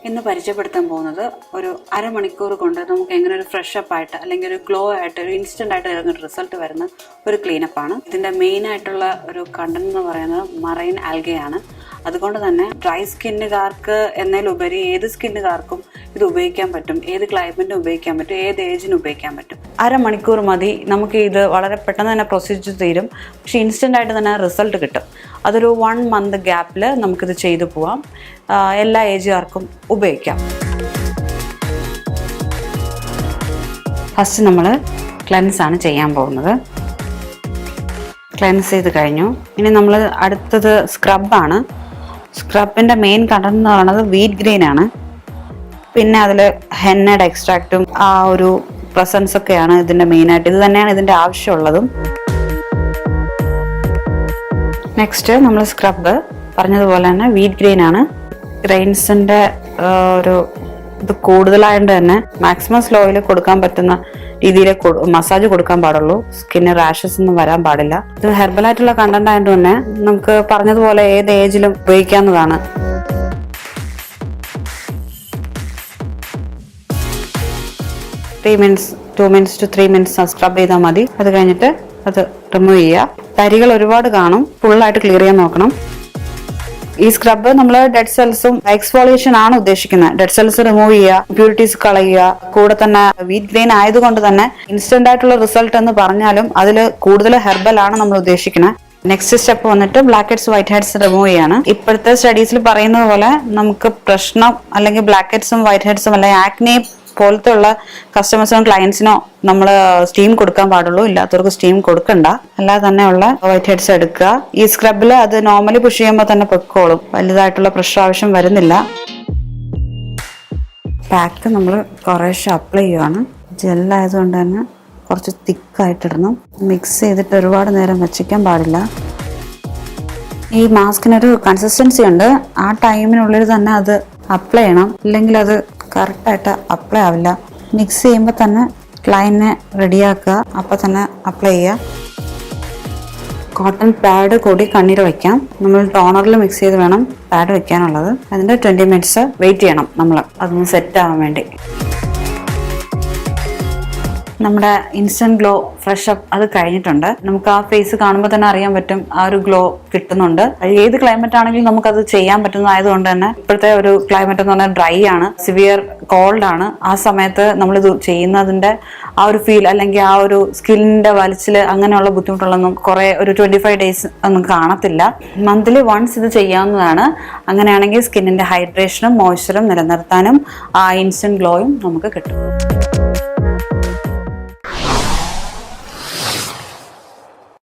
ഇന്ന് പരിചയപ്പെടുത്താൻ പോകുന്നത് ഒരു അരമണിക്കൂർ കൊണ്ട് നമുക്ക് എങ്ങനെ ഒരു ഫ്രഷ് അപ്പ് ആയിട്ട് അല്ലെങ്കിൽ ഒരു ഗ്ലോ ആയിട്ട് ഒരു ഇൻസ്റ്റന്റ് ആയിട്ട് ഒരു റിസൾട്ട് വരുന്ന ഒരു ക്ലീനപ്പ് ആണ്. ഇതിന്റെ മെയിൻ ആയിട്ടുള്ള ഒരു കണ്ടന്റ് എന്ന് പറയുന്നത് മറൈൻ ആൽഗയാണ്. അതുകൊണ്ട് തന്നെ ഡ്രൈ സ്കിന്നുകാർക്ക് എന്നതിലുപരി ഏത് സ്കിന്നുകാർക്കും ഇത് ഉപയോഗിക്കാൻ പറ്റും, ഏത് ക്ലൈമറ്റിനും ഉപയോഗിക്കാൻ പറ്റും, ഏത് ഏജിനും ഉപയോഗിക്കാൻ പറ്റും. അരമണിക്കൂർ മതി, നമുക്ക് ഇത് വളരെ പെട്ടെന്ന് തന്നെ പ്രൊസീജിയർ തീരും. പക്ഷെ ഇൻസ്റ്റന്റ് ആയിട്ട് തന്നെ റിസൾട്ട് കിട്ടും. അതൊരു 1 month ഗ്യാപ്പിൽ നമുക്കിത് ചെയ്തു പോവാം. എല്ലാ ഏജുകാർക്കും ഉപയോഗിക്കാം. ഫസ്റ്റ് നമ്മൾ ക്ലെൻസ് ആണ് ചെയ്യാൻ പോകുന്നത്. ക്ലെൻസ് ചെയ്ത് കഴിഞ്ഞു. ഇനി നമ്മൾ അടുത്തത് സ്ക്രബാണ്. സ്ക്രബിൻ്റെ മെയിൻ കണ്ടന്റ് എന്ന് പറയുന്നത് വീറ്റ് ഗ്രെയിൻ ആണ്. പിന്നെ അതിൽ ഹെന്നയുടെ എക്സ്ട്രാക്റ്റും ആ ഒരു പ്രസൻസ് ഒക്കെയാണ് ഇതിൻ്റെ മെയിനായിട്ട്. ഇത് തന്നെയാണ് ഇതിൻ്റെ ആവശ്യമുള്ളതും. നെക്സ്റ്റ് നമ്മൾ സ്ക്രബ് പറഞ്ഞതുപോലെ തന്നെ വീറ്റ് ഗ്രെയിൻ ആണ്. ഗ്രെയിൻസിൻ്റെ ഒരു ഇത് കൂടുതലായതുകൊണ്ട് തന്നെ മാക്സിമം സ്ലോയിൽ കൊടുക്കാൻ പറ്റുന്ന രീതിയിൽ മസാജ് കൊടുക്കാൻ പാടുള്ളൂ. സ്കിന്ന് റാഷസ് ഒന്നും വരാൻ പാടില്ല. ഇത് ഹെർബലായിട്ടുള്ള കണ്ടന്റ് ആയതുകൊണ്ട് തന്നെ നമുക്ക് പറഞ്ഞതുപോലെ ഏത് ഏജിലും ഉപയോഗിക്കാവുന്നതാണ്. Two minutes to 3 minutes scrub ചെയ്താൽ മതി. അത് കഴിഞ്ഞിട്ട് അത് റിമൂവ് ചെയ്യുക. തരികൾ ഒരുപാട് കാണും, ഫുള്ളായിട്ട് ക്ലിയർ ചെയ്യാൻ നോക്കണം. ഈ സ്ക്രബ് നമ്മൾ ഡെഡ് സെൽസും എക്സ്ഫോളിയേഷൻ ആണ് ഉദ്ദേശിക്കുന്നത്. ഡെഡ് സെൽസ് റിമൂവ് ചെയ്യുക, ഇമ്പ്യൂരിറ്റീസ് കളയുക. കൂടെ തന്നെ വീറ്റ് ഗ്രെയിൻ ആയതുകൊണ്ട് തന്നെ ഇൻസ്റ്റന്റ് ആയിട്ടുള്ള റിസൾട്ട് എന്ന് പറഞ്ഞാലും അതിൽ കൂടുതൽ ഹെർബൽ ആണ് നമ്മൾ ഉദ്ദേശിക്കുന്നത്. നെക്സ്റ്റ് സ്റ്റെപ്പ് വന്നിട്ട് blackheads whiteheads remove ചെയ്യാണ്. ഇപ്പോഴത്തെ സ്റ്റഡീസിൽ പറയുന്നത് പോലെ നമുക്ക് പ്രശ്നം അല്ലെങ്കിൽ ബ്ലാക്ക് ഹെഡ്സും വൈറ്റ് ഹെഡ്സും അല്ലെങ്കിൽ ആക്നെ പോലത്തെ ഉള്ള കസ്റ്റമേഴ്സിനോ ക്ലയൻസിനോ നമ്മൾ സ്റ്റീം കൊടുക്കാൻ പാടുള്ളൂ. ഇല്ലാത്തവർക്ക് സ്റ്റീം കൊടുക്കണ്ട. അല്ലാതെ തന്നെയുള്ള വൈറ്റ് ഹെഡ്സ് എടുക്കുക. ഈ സ്ക്രബിൽ അത് നോർമലി പുഷ് ചെയ്യുമ്പോൾ തന്നെ പൊക്കോളും. വലുതായിട്ടുള്ള പ്രഷർ ആവശ്യം വരുന്നില്ല. പാക്ക് നമ്മൾ കുറേശ്ശെ അപ്ലൈ ചെയ്യുവാണ്. ജെല്ലായതുകൊണ്ട് തന്നെ കുറച്ച് തിക്കായിട്ടിടണം. മിക്സ് ചെയ്തിട്ട് ഒരുപാട് നേരം വച്ചിക്കാൻ പാടില്ല. ഈ മാസ്കിനൊരു കൺസിസ്റ്റൻസി ഉണ്ട്. ആ ടൈമിനുള്ളിൽ തന്നെ അത് അപ്ലൈ ചെയ്യണം. ഇല്ലെങ്കിൽ അത് കറക്റ്റായിട്ട് അപ്ലൈ ആവില്ല. മിക്സ് ചെയ്യുമ്പോൾ തന്നെ ലൈനെ റെഡിയാക്കുക. അപ്പോൾ തന്നെ അപ്ലൈ ചെയ്യുക. കോട്ടൺ പാഡ് കൂടി കണ്ണീർ വയ്ക്കാം. നമ്മൾ ടോണറിൽ മിക്സ് ചെയ്ത് വേണം പാഡ് വെക്കാനുള്ളത്. അതിൻ്റെ 20 minutes വെയിറ്റ് ചെയ്യണം നമ്മൾ അതൊന്ന് സെറ്റ് ആവാൻ വേണ്ടി. നമ്മുടെ ഇൻസ്റ്റന്റ് ഗ്ലോ ഫ്രഷ് അപ്പ് അത് കഴിഞ്ഞിട്ടുണ്ട്. നമുക്ക് ആ ഫേസ് കാണുമ്പോൾ തന്നെ അറിയാൻ പറ്റും ആ ഒരു ഗ്ലോ കിട്ടുന്നുണ്ട്. ഏത് ക്ലൈമറ്റ് ആണെങ്കിലും നമുക്കത് ചെയ്യാൻ പറ്റുന്നതായതുകൊണ്ട് തന്നെ ഇപ്പോഴത്തെ ഒരു ക്ലൈമറ്റ് എന്ന് പറഞ്ഞാൽ ഡ്രൈ ആണ്, സിവിയർ കോൾഡ് ആണ്. ആ സമയത്ത് നമ്മളിത് ചെയ്യുന്നതിന്റെ ആ ഒരു ഫീൽ അല്ലെങ്കിൽ ആ ഒരു സ്കിന്നിന്റെ വലിച്ചിൽ അങ്ങനെയുള്ള ബുദ്ധിമുട്ടുള്ളൊന്നും കുറെ ഒരു 25 days ഒന്നും കാണത്തില്ല. മന്ത്ലി വൺസ് ഇത് ചെയ്യാവുന്നതാണ്. അങ്ങനെയാണെങ്കിൽ സ്കിന്നിന്റെ ഹൈഡ്രേഷനും മോയ്സ്ചറും നിലനിർത്താനും ആ ഇൻസ്റ്റന്റ് ഗ്ലോയും നമുക്ക് കിട്ടും.